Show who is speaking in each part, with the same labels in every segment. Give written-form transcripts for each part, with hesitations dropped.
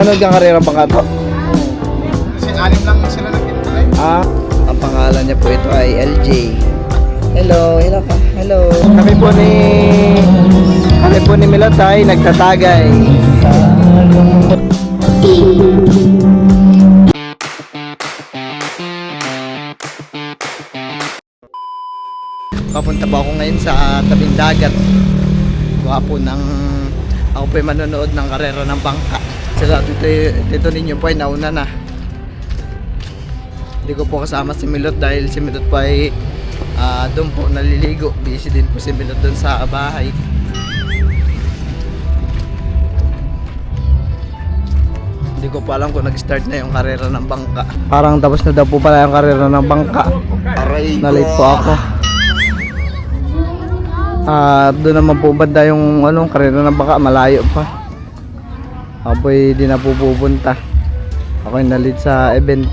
Speaker 1: Ano kang karera pa ka to?
Speaker 2: Kasi anim lang sila nag-intry.
Speaker 1: Ang pangalan niya po ito ay LJ. Hello ka. Hello. Kami po ni Milatay nagtatagay. Papunta po ako ngayon sa tabing dagat. Ako po ay manonood ng karera ng bangka. Sila dito ninyo po ay nauna na. Hindi ko po kasama si Milot dahil si Milot po ay doon po naliligo. Busy din po si Milot doon sa bahay. Hindi ko pa alam kung nag-start na yung karera ng bangka. Parang tapos na daw po pala yung karera ng bangka. Na-late po ako. Doon naman po banda yung karera ng bangka, malayo pa. Ako po di na po pupunta. Ako yung na-late sa event.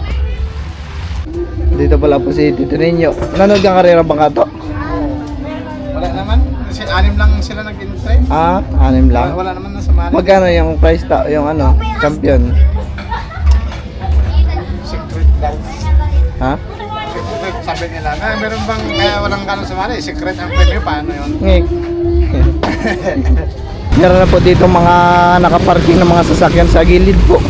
Speaker 1: Dito pala po si Tito Ninyo. Nanood kang karera bangka to?
Speaker 2: Wala naman. Kasi anim lang sila nag-intry.
Speaker 1: 6 lang.
Speaker 2: Wala naman na sumali.
Speaker 1: Magkano yung price yung champion?
Speaker 2: Secret daw.
Speaker 1: Secret,
Speaker 2: sabi nila. Meron bang kaya walang ganong sumali? Secret ang premyo. Paano yun?
Speaker 1: Ngik. Meron na po dito mga nakaparking ng mga sasakyan sa gilid po.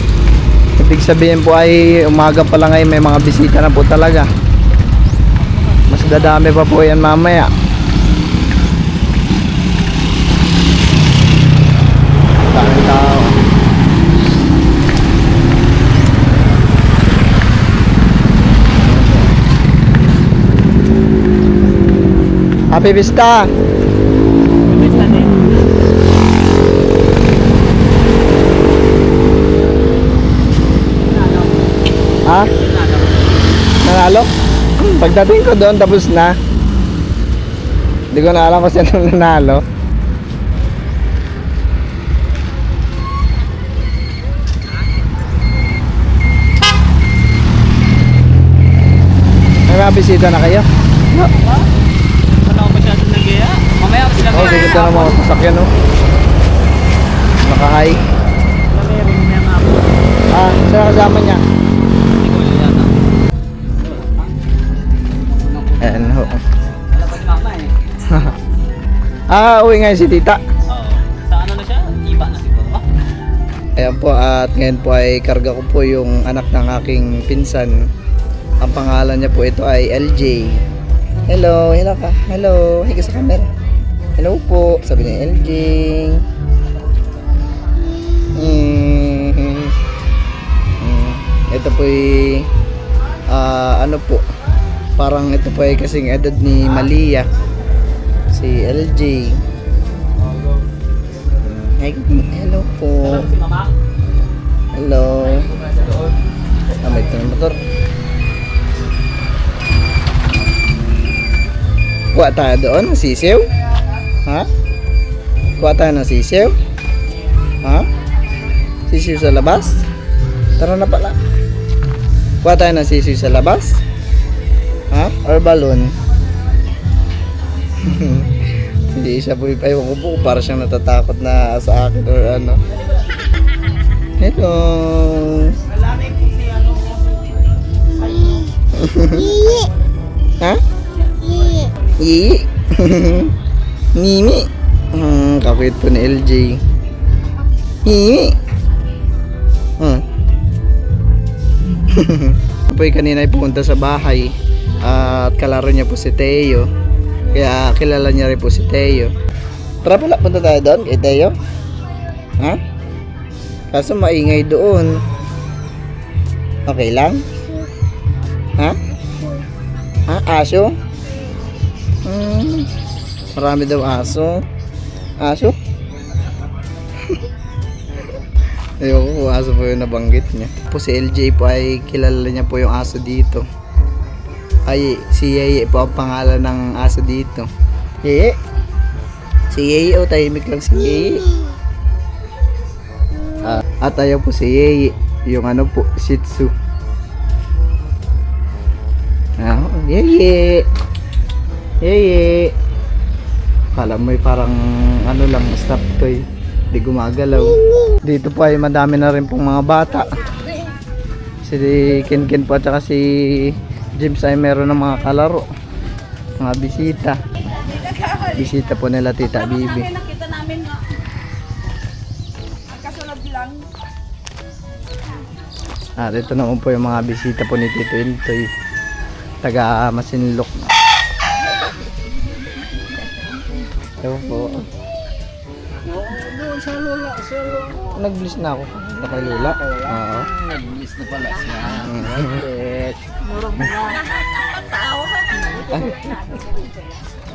Speaker 1: Ibig sabihin po ay umaga pa lang ay may mga bisita na po talaga. Mas dadami pa po yan mamaya. Daming tao. Happy Vista! Nanalo? Pagdating ko doon tapos na. Hindi ko na alam kung sino nanalo. May mga bisita na kayo?
Speaker 3: Wala ko masyadong nag-iya. Mamaya ako sila
Speaker 1: Oo, sige na mga sasakyan Naka-high.
Speaker 3: meron niya nga po.
Speaker 1: Saan kasama niya?
Speaker 3: Hindi ko yata.
Speaker 1: Ayan ho.
Speaker 3: Wala pa si mama eh.
Speaker 1: Uwi ngayon si tita.
Speaker 3: Oo. Sa ano na siya? Iba na siguro.
Speaker 1: Ayan po, at ngayon po ay karga ko po yung anak ng aking pinsan. Ang pangalan niya po ito ay LJ. Hello ka. Hello, higa sa camera. Hello po, sabi ni LJ. Ito po ay po, parang ito po ay kasing edad ni Malia, si LJ. Hello po.
Speaker 3: Si mama.
Speaker 1: Hello. May ito ng motor. Kuha tayo doon ng sisiw? Kuha tayo ng sisiw? Sisiw sa labas? Tara na pala. Kuha tayo ng sisiw sa labas? Or balloon? Hindi siya po. Ewan ko po para siyang natatakot na sa akin or ano. Hello. Yee. Mimi. Kakuit po ni LJ. Mimi. Apoy kanina ay pumunta sa bahay at kalaro niya po si Teo. Kaya kilala niya rin po si Teo. Tara pala, punta tayo doon kay Teo. Kaso maingay doon. Okay lang? Aso? Marami daw aso. Aso? Ayoko po, aso po yung nabanggit niya. Po si LJ po ay kilala niya po yung aso dito. Ay, si Yeye po ang pangalan ng aso dito. Yeye? Si Yeye, tahimik lang si Yeye. At ayaw po si Yeye, yung po, Shih Tzu. Yeye! Yeye! Kala mo parang lang, stuffed toy. Di gumagalaw. Dito po ay madami na rin pong mga bata. Si Ken po at saka si James ay meron ng mga kalaro. Mga bisita. Bisita po nila Tita Bibi.
Speaker 4: Nakita namin nga. Ang kasunod lang.
Speaker 1: Ito naman po yung mga bisita po ni Tito Intoy. Taga Masinlok. Ewan po.
Speaker 2: Doon sa lola, sa lola.
Speaker 1: Nag-bliss na ako. Kay Lola. Oo.
Speaker 2: Nag-miss na pala siya.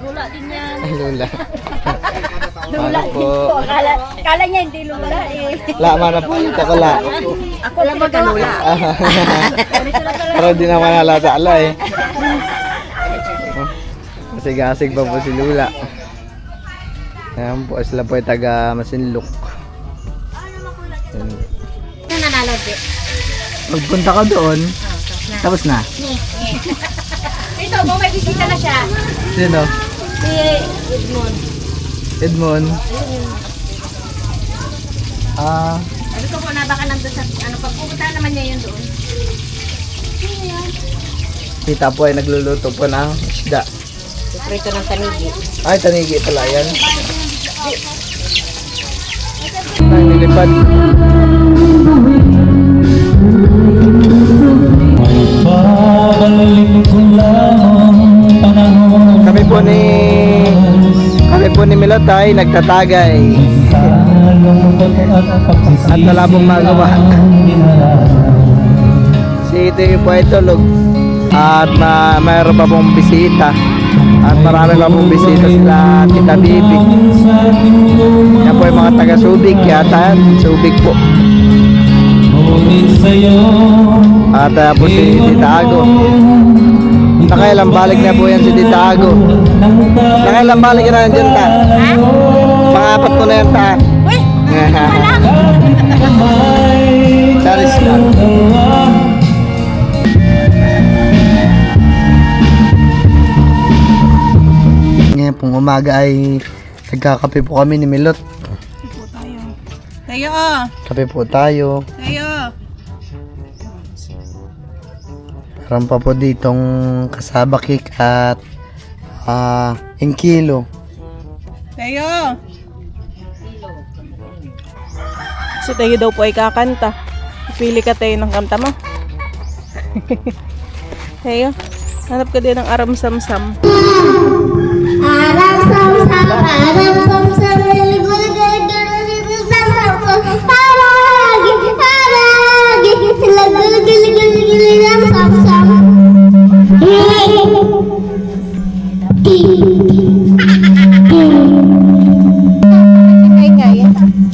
Speaker 4: Lula din yan.
Speaker 1: Ay, Lola.
Speaker 4: Lula
Speaker 1: Paano
Speaker 4: din
Speaker 1: po?
Speaker 4: po. Kala niya hindi lula eh.
Speaker 1: Lama na po ito ko la.
Speaker 4: Ako lang magkalula.
Speaker 1: Pero di naman halata ala eh. Masig-asig pa po si Lula. Ayan po, sila po ay taga Masinlok. Ayan.
Speaker 4: Ano nanalo, Be?
Speaker 1: Magpunta ka doon. Tapos na.
Speaker 4: Ito, may bisita na siya.
Speaker 1: Sino?
Speaker 4: Si Edmond.
Speaker 1: Edmond.
Speaker 4: Sabi ko po na baka nandun sa, pagpupunta naman niya yun doon.
Speaker 1: Tita po ay nagluluto po ng isda.
Speaker 4: Prito ng tanigi.
Speaker 1: Ay, tanigi pala yan. Ay, nilipad. Kami po ni Milotay nagtatagay. At wala pong magawa. Si Ito po ay tulog. At mayroon pa pong bisita. At marami pa pong bisita sila Tita Bibi. Yan po yung mga taga Subic yata. Subic po. At po si Tita Ago. Nakailang balik na po yan si Tita Ago. Nakailang balik na yan dyan ta. Pangapat mo na yan ta. Charis lang. Ngayon pong umaga ay nagkakape po kami ni Milot.
Speaker 4: Tayo.
Speaker 1: Kape po tayo.
Speaker 4: Tayo.
Speaker 1: Meron pa po ditong kasaba cake at engkilo.
Speaker 4: Tayo. Si Tayo daw po ay kakanta. Pili ka tayo ng kanta mo. Tayo. Hanap ka din ng aram sam-sam.
Speaker 5: Aram sam sam, aram sam sam, ligul gul gul sam sam sam, haragi haragi, ligul gul gul gul sam sam.
Speaker 4: Ngay.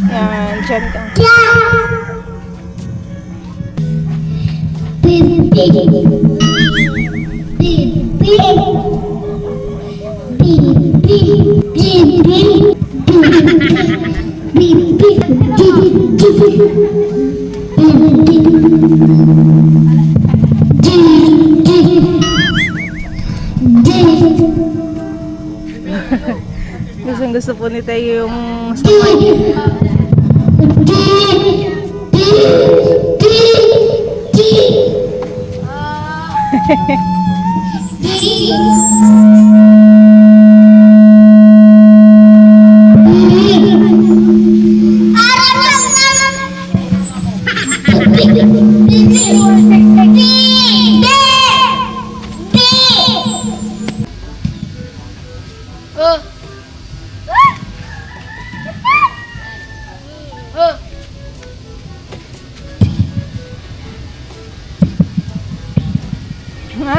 Speaker 4: Yan, dyan ka. Gusto po ni Tayo yung sabay.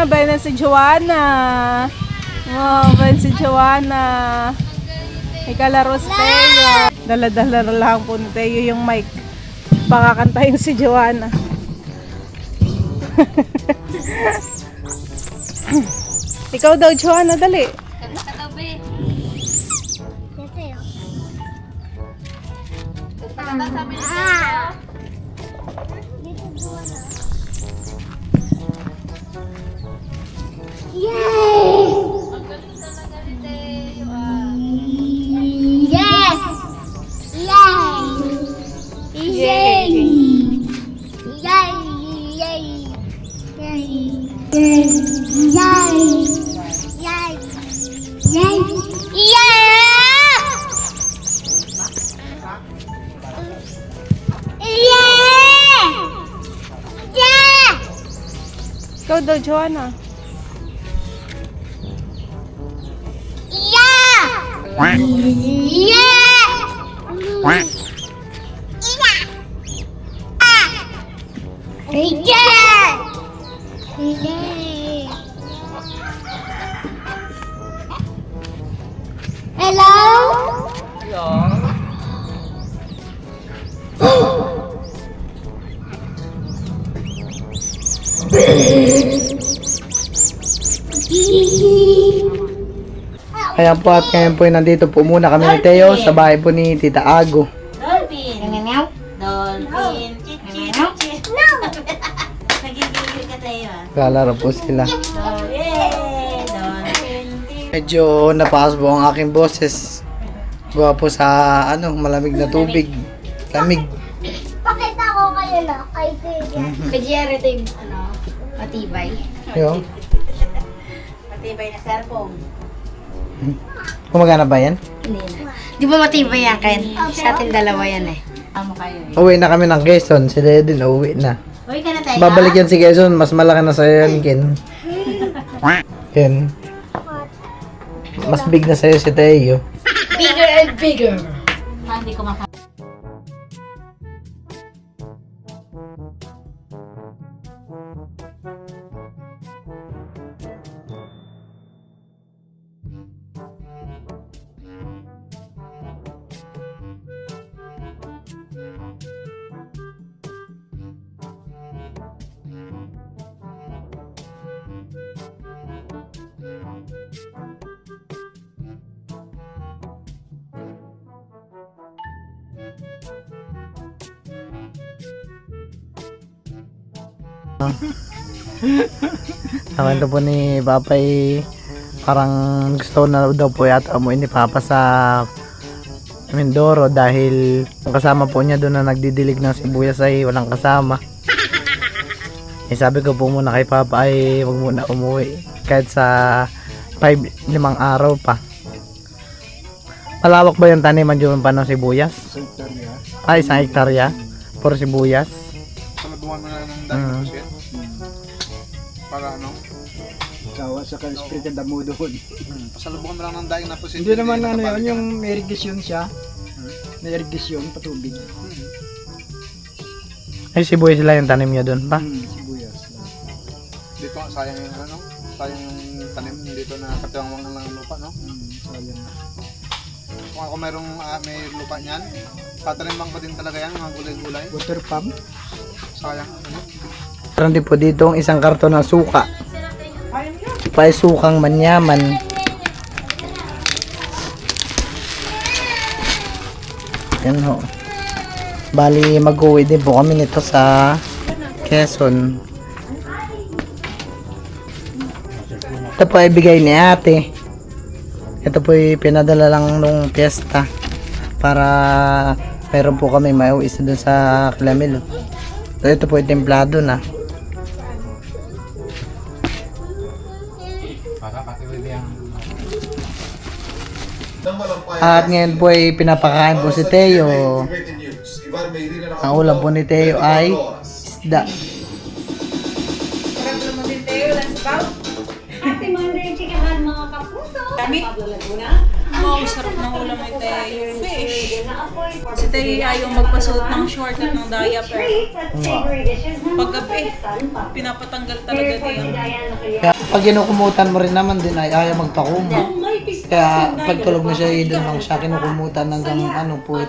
Speaker 4: Bay na si Joanna. Wow, bay si Joanna. May kalaro si Teo. Dala-dala na lang po ni Teo yung mic. Pakakantahin si Joanna. Ikaw daw, Joanna, dali.
Speaker 5: Yes! Yes! Yay! Yay! Yeah! Yeah! Yeah!
Speaker 4: Ikaw daw, Joanna.
Speaker 5: Yeah! Yeah! Hello?
Speaker 1: Kaya po at ngayon po nandito po muna kami ni Teo sa bahay po ni Tita Ago.
Speaker 6: Dolphin. Dolphin. Chichi. Nagigigil ka tayo ah.
Speaker 1: Lalaro po sila.
Speaker 6: Yay! Dolphin.
Speaker 1: Medyo napakas po ang aking boses. Gawa po sa malamig na tubig. Lamig.
Speaker 5: Pakita ko kayo na kay Kuya.
Speaker 6: Kay Jerry ito yung matibay.
Speaker 1: Yo.
Speaker 6: Matibay na cellphone.
Speaker 1: Kumagana ba yan?
Speaker 6: Hindi na. Di ba matibay yan, Ken? Sa atin dalawa yan eh. Amo kayo eh.
Speaker 1: Uwi na kami ng Quezon. Si Leo din uwi na.
Speaker 6: Uy ka na tayo.
Speaker 1: Babalik yan si Quezon. Mas malaki na sa'yo yan, Ken. Ken. Mas big na sa'yo si Teo.
Speaker 6: Bigger and bigger. Hindi ko maka...
Speaker 1: Nakwento po ni Papay, parang gusto na daw po yata mo ni Papa sa Mindoro dahil ang kasama po niya doon na nagdidilig ng sibuyas ay walang kasama. Sabi ko po muna kay Papa ay wag muna umuwi kahit sa 5-5 araw pa. Malawak ba yung taniman dyan pa ng sibuyas? Ay, 1 hektarya for sibuyas.
Speaker 2: Salabuhan mo na ng dahil na kasi. Para ano?
Speaker 7: Kawa sa ka-split ang damo doon.
Speaker 2: Pasalubungan mo lang ng daing na posible.
Speaker 7: Hindi naman ano yun, yung may irrigation siya. May irrigation, patubig.
Speaker 1: Ay, sibuyas sila yung tanim niya doon pa.
Speaker 7: Sibuyas.
Speaker 2: Dito sayang yung ano, sayang yung tanim dito na katiwang lang ng lupa, no?
Speaker 7: Sayang.
Speaker 2: Kung ako may lupa niyan, tataniman ko din talaga yan, mga gulay-gulay.
Speaker 7: Water pump.
Speaker 2: Sayang ano.
Speaker 1: Meron din po dito ang isang karton ng suka. Pa sukang manyaman. Yan ho. Bali mag-uwi din po kami nito sa Quezon. Ito po ay bigay ni ate. Ito po ay pinadala lang nung piyesta para meron po kami mauwi isa dun sa Kilamil. Ito po ay templado na. At ngayon po ay pinapakain po si Teo. Ang ulam po ni Teo ay isda.
Speaker 4: Wow, sarap ng ulam ni Teo. Fish. Si Teo ayaw magpasuot ng short at ng diaper. Paggabi, pinapatanggal talaga din.
Speaker 1: Kaya pag kinukumutan mo rin naman din ay ayaw magpakumo. Kaya pag tulog na siya, doon lang siya kinukumutan hanggang ano po.